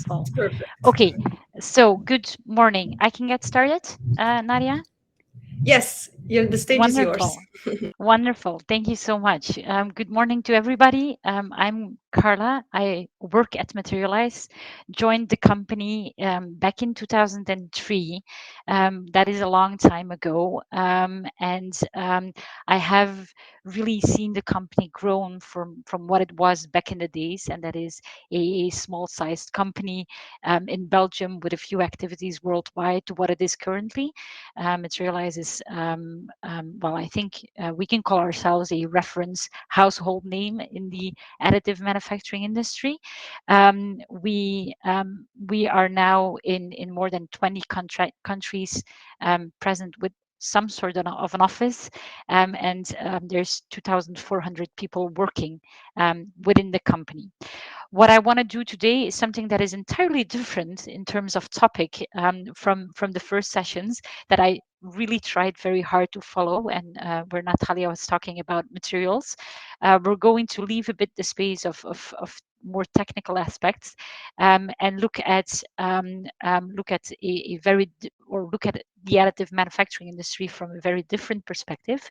Wonderful. Perfect. Okay, so good morning. I can get started, Nadia? Yes, the stage is yours. Wonderful. Wonderful. Thank you so much. Good morning to everybody. I'm Carla. I work at Materialize, joined the company back in 2003. That is a long time ago. And I have really seen the company grown from what it was back in the days, and that is a small sized company in Belgium with a few activities worldwide to what it is currently. Materialize is, well, I think we can call ourselves a reference household name in the additive manufacturing industry. We are now in more than 20 countries present with some sort of an office, and there's 2,400 people working within the company. What I want to do today is something that is entirely different in terms of topic from the first sessions that I really tried very hard to follow, and where Natalia was talking about materials. We're going to leave a bit the space of more technical aspects, and look at a very or look at the additive manufacturing industry from a very different perspective,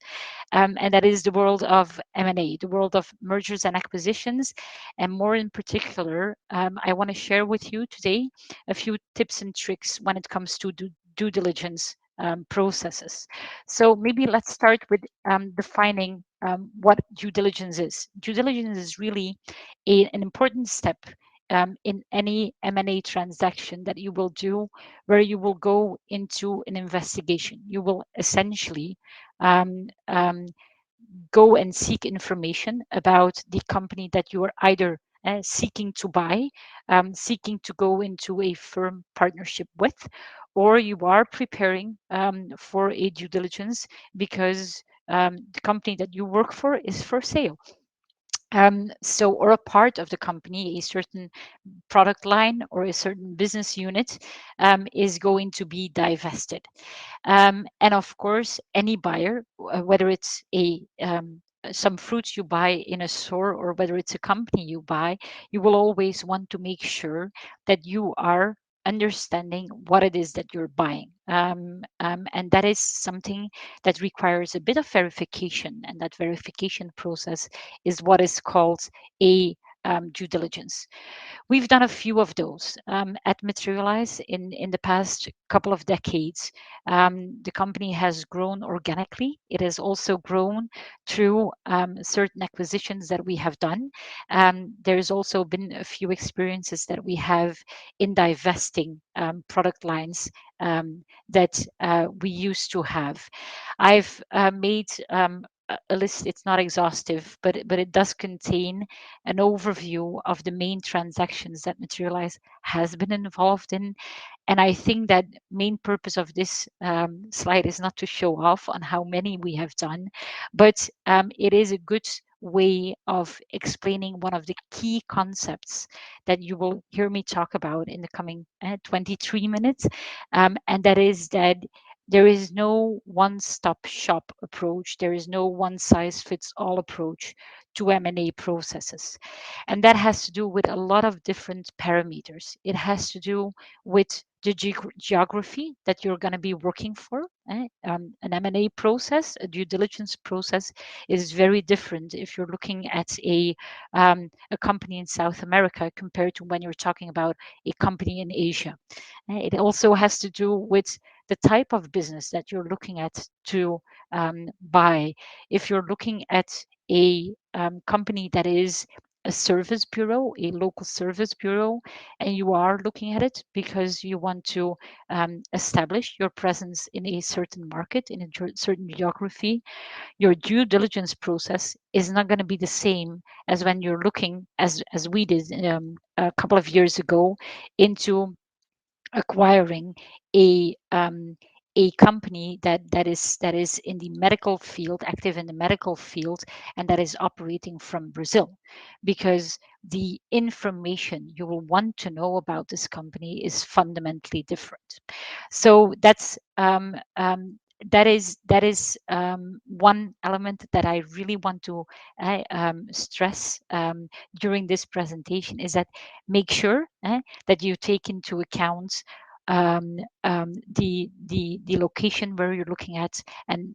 and that is the world of M&A, the world of mergers and acquisitions. And more in particular, I want to share with you today a few tips and tricks when it comes to due diligence processes. So maybe let's start with defining what due diligence is. Due diligence is really an important step in any M&A transaction that you will do, where you will go into an investigation. You will essentially um, um, go and seek information about the company that you are either seeking to buy, seeking to go into a firm partnership with, or you are preparing for a due diligence because the company that you work for is for sale. So, or a part of the company, a certain product line or a certain business unit is going to be divested. And of course, any buyer, whether it's a some fruits you buy in a store or whether it's a company you buy, you will always want to make sure that you are understanding what it is that you're buying. And that is something that requires a bit of verification. And that verification process is what is called a due diligence. We've done a few of those at Materialize in the past couple of decades. The company has grown organically. It has also grown through certain acquisitions that we have done. There's also been a few experiences that we have in divesting product lines that we used to have. I've made a list. It's not exhaustive, but it does contain an overview of the main transactions that Materialize has been involved in. And I think that main purpose of this slide is not to show off on how many we have done, but it is a good way of explaining one of the key concepts that you will hear me talk about in the coming 23 minutes. And that is that there is no one stop shop approach. There is no one size fits all approach to M&A processes. And that has to do with a lot of different parameters. It has to do with the geography that you're going to be working for. An M&A process, a due diligence process is very different if you're looking at a company in South America compared to when you're talking about a company in Asia. It also has to do with the type of business that you're looking at to buy. If you're looking at a company that is a service bureau, a local service bureau, and you are looking at it because you want to establish your presence in a certain market, in a certain geography, your due diligence process is not going to be the same as when you're looking, as we did a couple of years ago, into acquiring a company that is in the medical field, active in the medical field, and that is operating from Brazil, because the information you will want to know about this company is fundamentally different. So that's one element that I really want to stress during this presentation, is that make sure that you take into account the location where you're looking at, and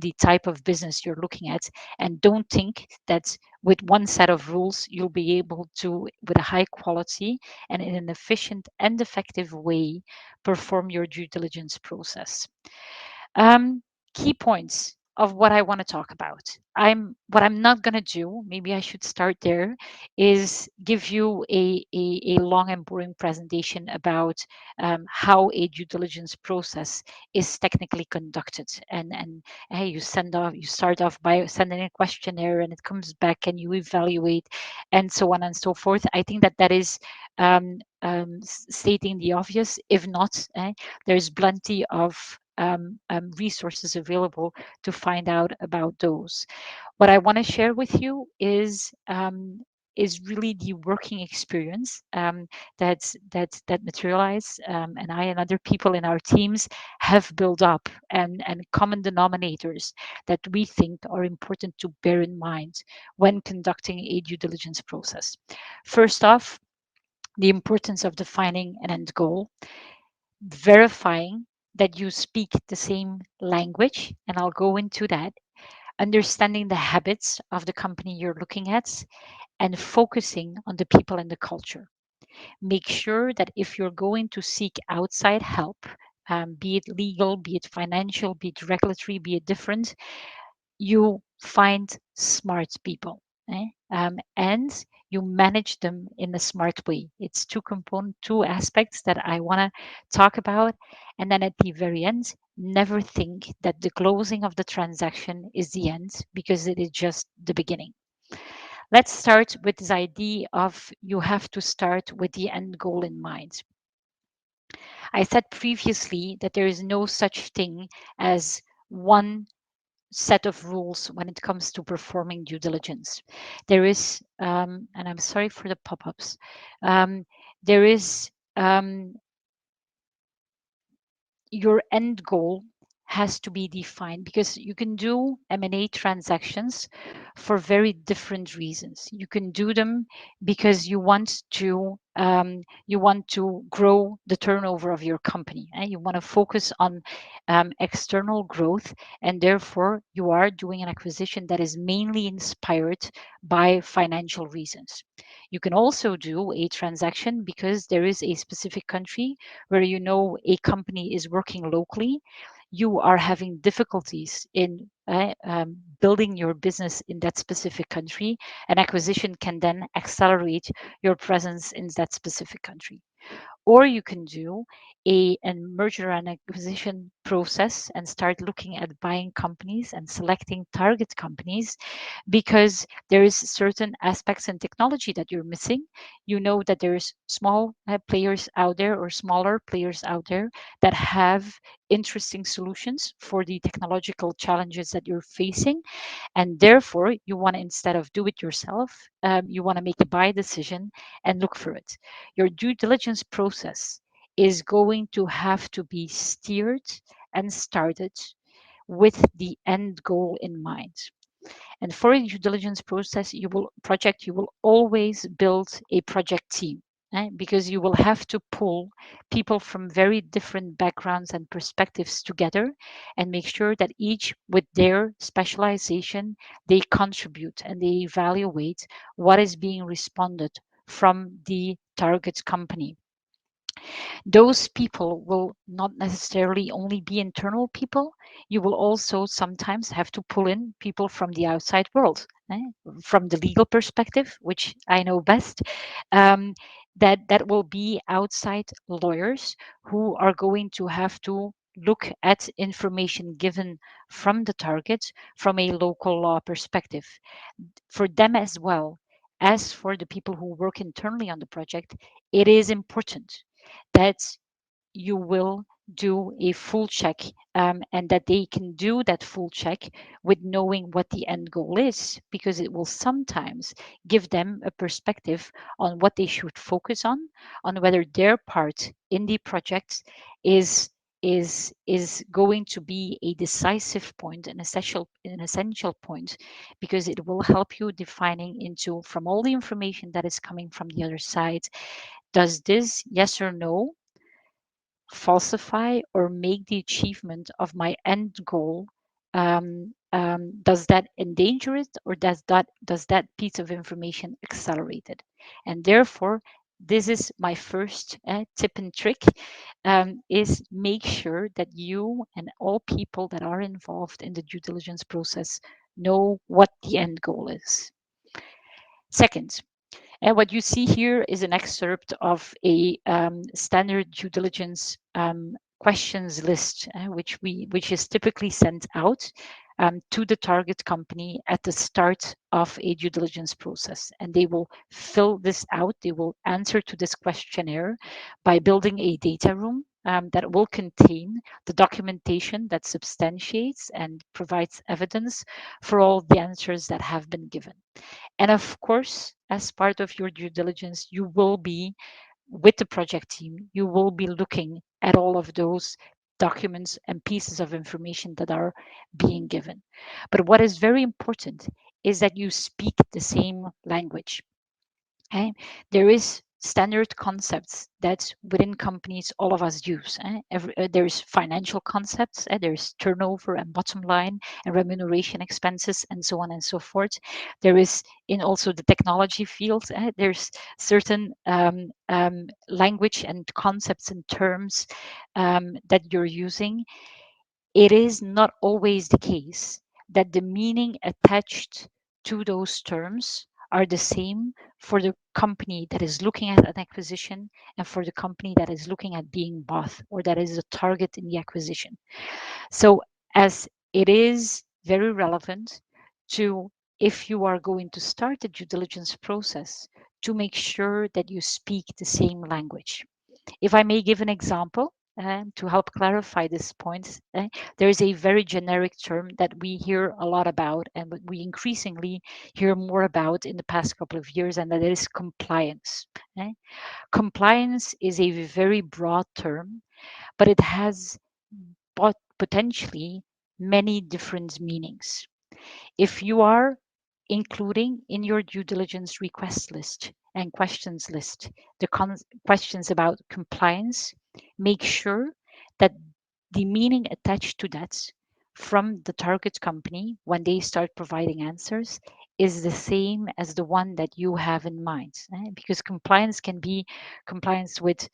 the type of business you're looking at, and don't think that with one set of rules you'll be able to, with a high quality and in an efficient and effective way, perform your due diligence process. um, Key points of what I want to talk about. I'm not going to do, maybe I should start there, is give you a long and boring presentation about how a due diligence process is technically conducted. And hey, you start off by sending a questionnaire, and it comes back, and you evaluate, and so on and so forth. I think that that is stating the obvious. If not, there's plenty of resources available to find out about those. What I want to share with you is really the working experience that materialize, and I and other people in our teams have built up, and common denominators that we think are important to bear in mind when conducting a due diligence process. First off, the importance of defining an end goal, verifying that you speak the same language, and I'll go into that, understanding the habits of the company you're looking at, and focusing on the people and the culture. Make sure that if you're going to seek outside help, be it legal, be it financial, be it regulatory, be it different, you find smart people, and you manage them in a smart way. It's two aspects that I want to talk about. And then at the very end, never think that the closing of the transaction is the end, because it is just the beginning. Let's start with this idea of you have to start with the end goal in mind. I said previously that there is no such thing as one set of rules when it comes to performing due diligence. There is, and I'm sorry for the pop ups, there is your end goal has to be defined, because you can do M&A transactions for very different reasons. You can do them because you want to grow the turnover of your company, and you want to focus on external growth, and therefore you are doing an acquisition that is mainly inspired by financial reasons. You can also do a transaction because there is a specific country where you know a company is working locally. You are having difficulties in building your business in that specific country. An acquisition can then accelerate your presence in that specific country. Or you can do a merger and acquisition process and start looking at buying companies and selecting target companies because there is certain aspects in technology that you're missing. You know that there's small players out there, or smaller players out there, that have interesting solutions for the technological challenges that you're facing, and therefore you want to, instead of do it yourself, you want to make a buy decision and look for it. Your due diligence process is going to have to be steered and started with the end goal in mind. And for a due diligence process, you will always build a project team, because you will have to pull people from very different backgrounds and perspectives together, and make sure that each with their specialization, they contribute and they evaluate what is being responded from the target company. Those people will not necessarily only be internal people. You will also sometimes have to pull in people from the outside world, from the legal perspective, which I know best. Um, that will be outside lawyers who are going to have to look at information given from the target from a local law perspective. For them as well as for the people who work internally on the project, it is important that you will do a full check, and that they can do that full check with knowing what the end goal is, because it will sometimes give them a perspective on what they should focus on whether their part in the project is is going to be a decisive point, an essential point, because it will help you defining into from all the information that is coming from the other side, does this yes or no falsify or make the achievement of my end goal, does that endanger it, or does that piece of information accelerate it? And therefore, this is my first tip and trick, is make sure that you and all people that are involved in the due diligence process know what the end goal is. Second, and what you see here is an excerpt of a standard due diligence questions list, which is typically sent out to the target company at the start of a due diligence process. And they will fill this out. They will answer to this questionnaire by building a data room that will contain the documentation that substantiates and provides evidence for all the answers that have been given. And of course, as part of your due diligence, you will be with the project team, you will be looking at all of those documents and pieces of information that are being given. But what is very important is that you speak the same language. Okay? There is standard concepts that within companies all of us use. There's financial concepts, there's turnover and bottom line and remuneration expenses and so on and so forth. There is in also the technology field, there's certain language and concepts and terms that you're using. It is not always the case that the meaning attached to those terms are the same for the company that is looking at an acquisition and for the company that is looking at being bought or that is a target in the acquisition. So, as it is very relevant to, if you are going to start the due diligence process, to make sure that you speak the same language. If I may give an example to help clarify this point, there is a very generic term that we hear a lot about and we increasingly hear more about in the past couple of years, and that is compliance. Compliance is a very broad term, but it has potentially many different meanings. If you are including in your due diligence request list and questions list the questions about compliance, make sure that the meaning attached to that from the target company when they start providing answers is the same as the one that you have in mind. Because compliance can be compliance with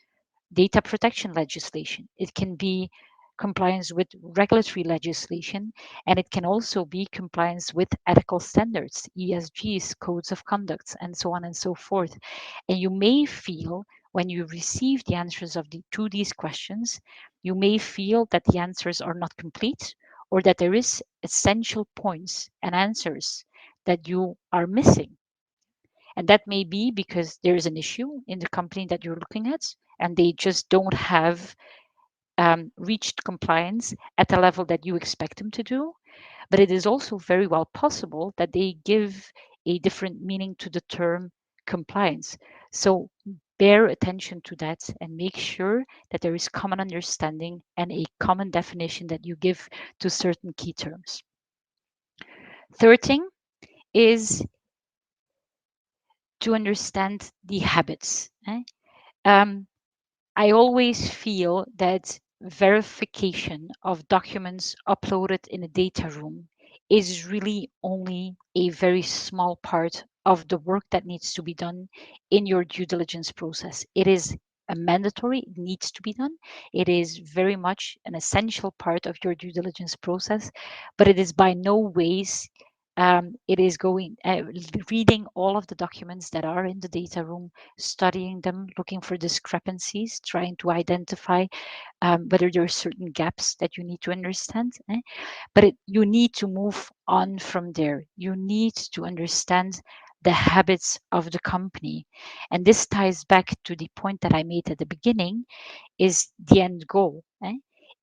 data protection legislation. It can be compliance with regulatory legislation, and it can also be compliance with ethical standards, ESGs, codes of conduct, and so on and so forth. And you may feel when you receive the answers to these questions, you may feel that the answers are not complete or that there is essential points and answers that you are missing. And that may be because there is an issue in the company that you're looking at, and they just don't have reached compliance at the level that you expect them to do. But it is also very well possible that they give a different meaning to the term compliance. So bear attention to that and make sure that there is common understanding and a common definition that you give to certain key terms. Third thing is to understand the habits. Um, I always feel that verification of documents uploaded in a data room is really only a very small part of the work that needs to be done in your due diligence process. It is a mandatory, it needs to be done. It is very much an essential part of your due diligence process, but it is by no ways it is going reading all of the documents that are in the data room, studying them, looking for discrepancies, trying to identify whether there are certain gaps that you need to understand. But you need to move on from there. You need to understand the habits of the company. And this ties back to the point that I made at the beginning, is the end goal.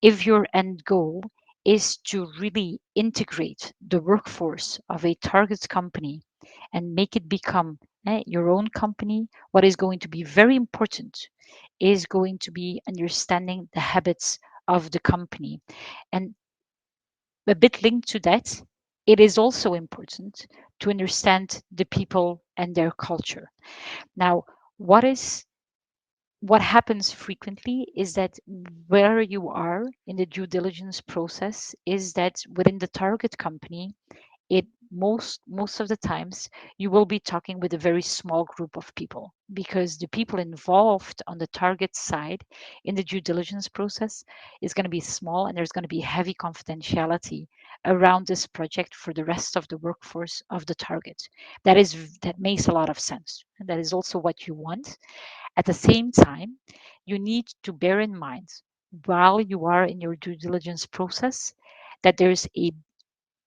If your end goal is to really integrate the workforce of a target company and make it become your own company, what is going to be very important is going to be understanding the habits of the company. And a bit linked to that, it is also important to understand the people and their culture. Now, what is what happens frequently is that where you are in the due diligence process is that within the target company, it most of the times you will be talking with a very small group of people, because the people involved on the target side in the due diligence process is going to be small, and there's going to be heavy confidentiality around this project for the rest of the workforce of the target. That makes a lot of sense, and that is also what you want. At the same time, you need to bear in mind while you are in your due diligence process that there's a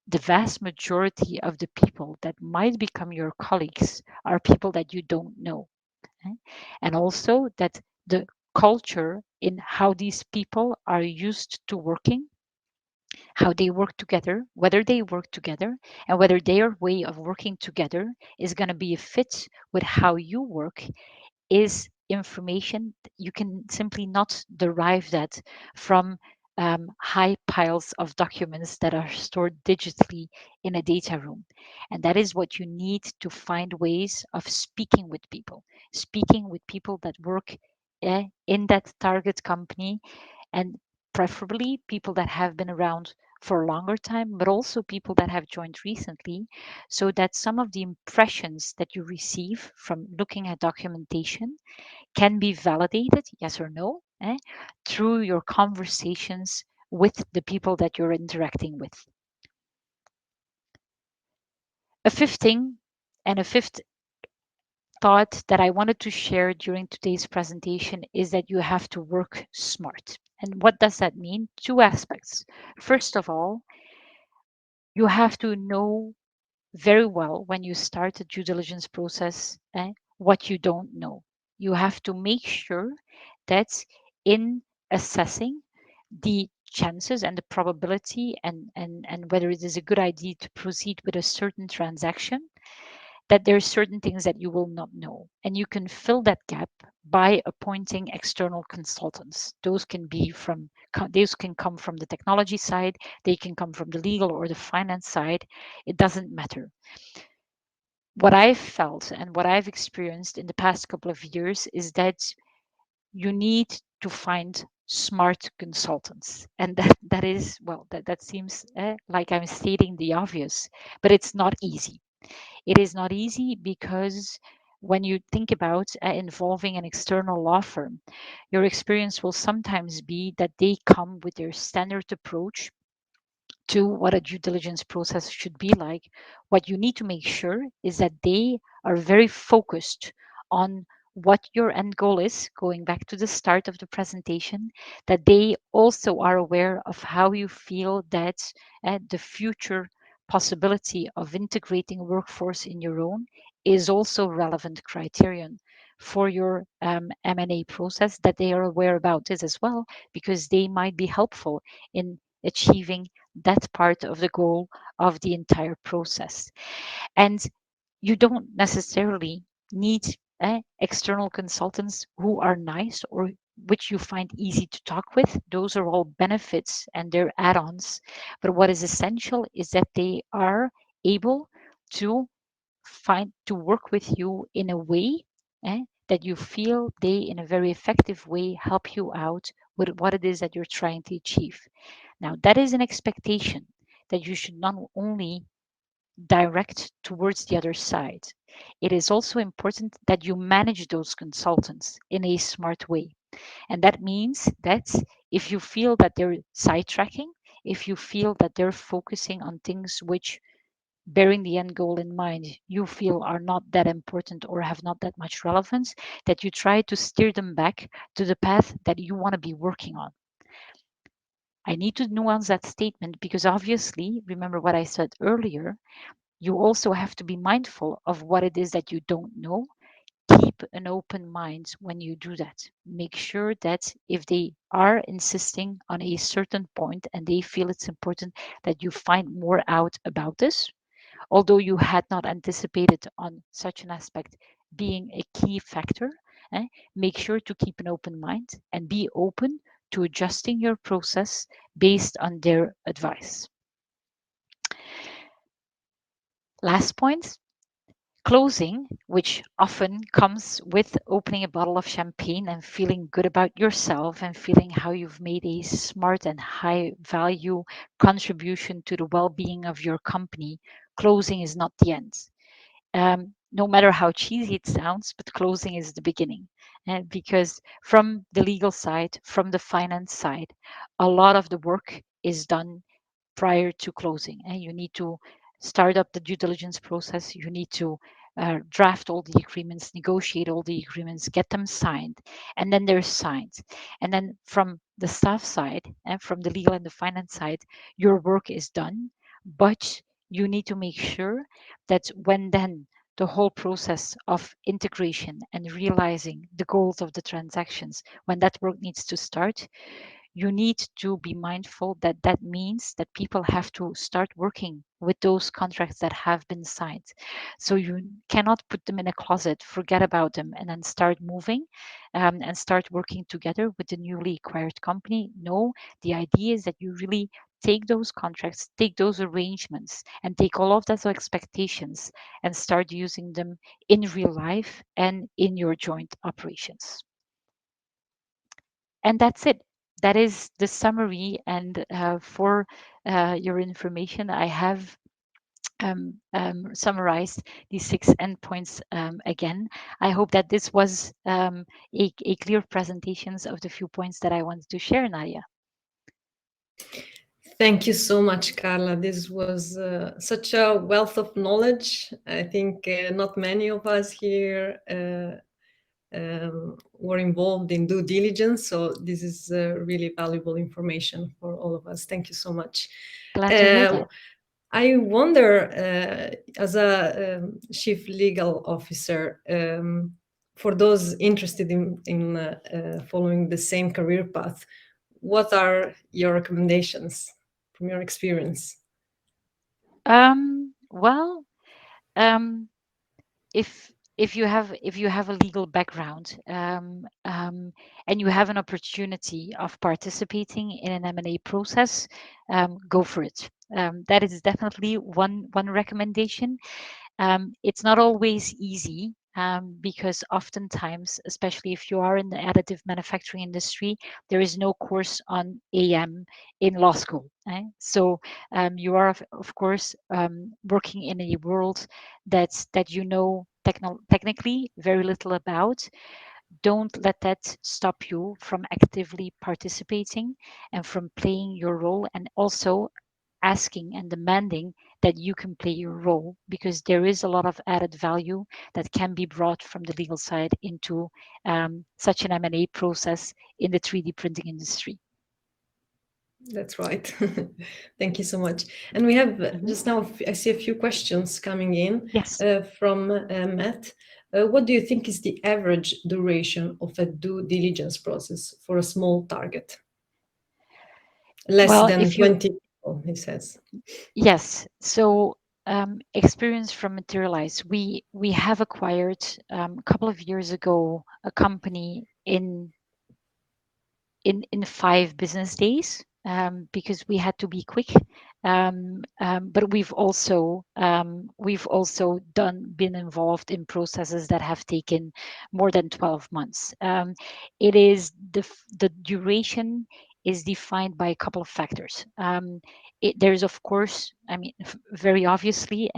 the vast majority of the people that might become your colleagues are people that you don't know. eh? And also that the culture in how these people are used to working, how they work together, whether they work together, and whether their way of working together is going to be a fit with how you work, is information you can simply not derive that from high piles of documents that are stored digitally in a data room. And that is what you need to find ways of speaking with people that work in that target company, and preferably people that have been around for a longer time, but also people that have joined recently, so that some of the impressions that you receive from looking at documentation can be validated, yes or no, through your conversations with the people that you're interacting with. A fifth thing, and a fifth thought that I wanted to share during today's presentation, is that you have to work smart. And what does that mean? Two aspects. First of all, you have to know very well when you start the due diligence process what you don't know. You have to make sure that in assessing the chances and the probability, and whether it is a good idea to proceed with a certain transaction, that there are certain things that you will not know. And you can fill that gap by appointing external consultants. Those can come from the technology side, they can come from the legal or the finance side. It doesn't matter. What I've felt and what I've experienced in the past couple of years is that you need to find smart consultants. And that is, well, that seems like I'm stating the obvious, but it's not easy. It is not easy because when you think about involving an external law firm, your experience will sometimes be that they come with their standard approach to what a due diligence process should be like. What you need to make sure is that they are very focused on what your end goal is, going back to the start of the presentation, that they also are aware of how you feel that the future possibility of integrating workforce in your own is also relevant criterion for your M&A process, that they are aware about this as well, because they might be helpful in achieving that part of the goal of the entire process. And you don't necessarily need external consultants who are nice or which you find easy to talk with. Those are all benefits and they're add ons. But what is essential is that they are able to work with you in a way that you feel they, in a very effective way, help you out with what it is that you're trying to achieve. Now, that is an expectation that you should not only direct towards the other side. It is also important that you manage those consultants in a smart way. And that means that if you feel that they're sidetracking, if you feel that they're focusing on things which, bearing the end goal in mind, you feel are not that important or have not that much relevance, that you try to steer them back to the path that you want to be working on. I need to nuance that statement because obviously, remember what I said earlier, you also have to be mindful of what it is that you don't know. Keep an open mind when you do that. Make sure that if they are insisting on a certain point and they feel it's important, that you find more out about this, although you had not anticipated on such an aspect being a key factor. Make sure to keep an open mind and be open to adjusting your process based on their advice. Last point, closing, which often comes with opening a bottle of champagne and feeling good about yourself and feeling how you've made a smart and high value contribution to the well being of your company. Closing is not the end. No matter how cheesy it sounds, but closing is the beginning. Because from the legal side, from the finance side, a lot of the work is done prior to closing. And you need to start up the due diligence process. You need to draft all the agreements, negotiate all the agreements, get them signed, and then they're signed. And then from the staff side and from the legal and the finance side, your work is done. But you need to make sure that when then the whole process of integration and realizing the goals of the transactions, when that work needs to start, you need to be mindful that that means that people have to start working with those contracts that have been signed. So you cannot put them in a closet, forget about them, and then start moving and start working together with the newly acquired company. No, the idea is that you really take those contracts, take those arrangements, and take all of those expectations and start using them in real life and in your joint operations. And that's it. That is the summary. And for your information, I have summarized these six endpoints again. I hope that this was a clear presentations of the few points that I wanted to share, Nadia. Thank you so much, Carla. This was such a wealth of knowledge. I think not many of us here were involved in due diligence, so this is really valuable information for all of us. Thank you so much. Glad to hear that. I wonder, as a chief legal officer, for those interested in following the same career path, what are your recommendations from your experience? Well, um, if if you have a legal background and you have an opportunity of participating in an M&A process, go for it. That is definitely one recommendation. It's not always easy because oftentimes, especially if you are in the additive manufacturing industry, there is no course on AM in law school. So you are, of course, working in a world that you know technically very little about. Don't let that stop you from actively participating and from playing your role, and also asking and demanding that you can play your role, because there is a lot of added value that can be brought from the legal side into such an M&A process in the 3D printing industry. That's right. Thank you so much. And we have Mhm. just now, I see a few questions coming in Yes. from Matt. What do you think is the average duration of a due diligence process for a small target? Less Well, than if you 20 people, he says. yes, so experience from Materialize, we have acquired a couple of years ago a company in 5 business days because we had to be quick. But we've also been involved in processes that have taken more than 12 months. It is the duration is defined by a couple of factors. There's of course, I mean, very obviously,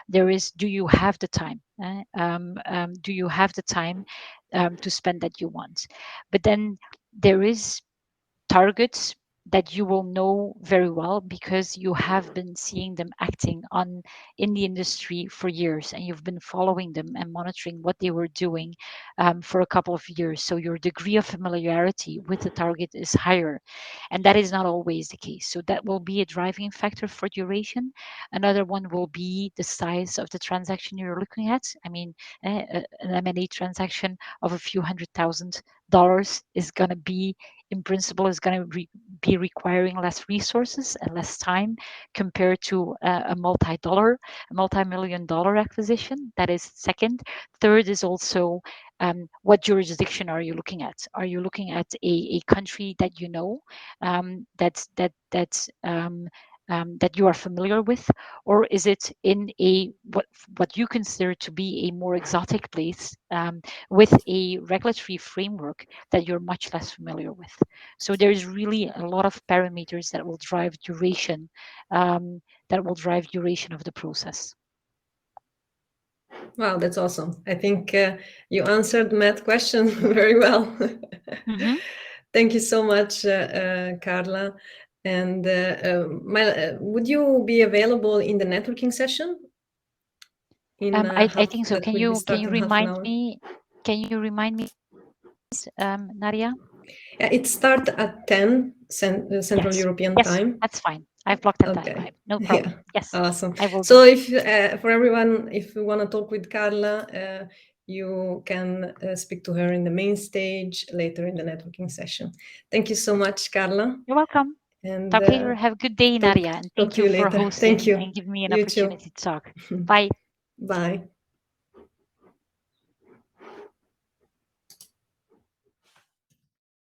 there is, do you have the time? Do you have the time to spend that you want? But then there is targets that you will know very well because you have been seeing them acting on in the industry for years, and you've been following them and monitoring what they were doing for a couple of years, so your degree of familiarity with the target is higher. And that is not always the case, so that will be a driving factor for duration. Another one will be the size of the transaction you're looking at. I mean, an M&A transaction of a few $100,000 is going to be in principle is going to be requiring less resources and less time compared to a multi-million dollar acquisition. That is second. Third is also what jurisdiction are you looking at? Are you looking at a country that you know, that you are familiar with, or is it in a what you consider to be a more exotic place with a regulatory framework that you're much less familiar with? So there's really a lot of parameters that will drive duration, of the process. Wow, that's awesome. I think you answered Matt's question very well. Hmm. Thank you so much, Carla. And would you be available in the networking session in I think so. that will be Can you starting half an remind hour? me? Can you remind me, Nadia? Yeah, it starts at 10 Central Yes, European yes, time. that's fine. I've blocked that time. Okay. No Yeah. problem. Yes, Awesome. I will do. So if for everyone, if you want to talk with Carla, you can speak to her in the main stage later in the networking session. Thank you so much, Carla, You're welcome. and Talk later. Have a good day, talk Nadia, and talk thank to you you for later. Thank hosting you. and giving me an You too. opportunity to talk. Bye. Bye.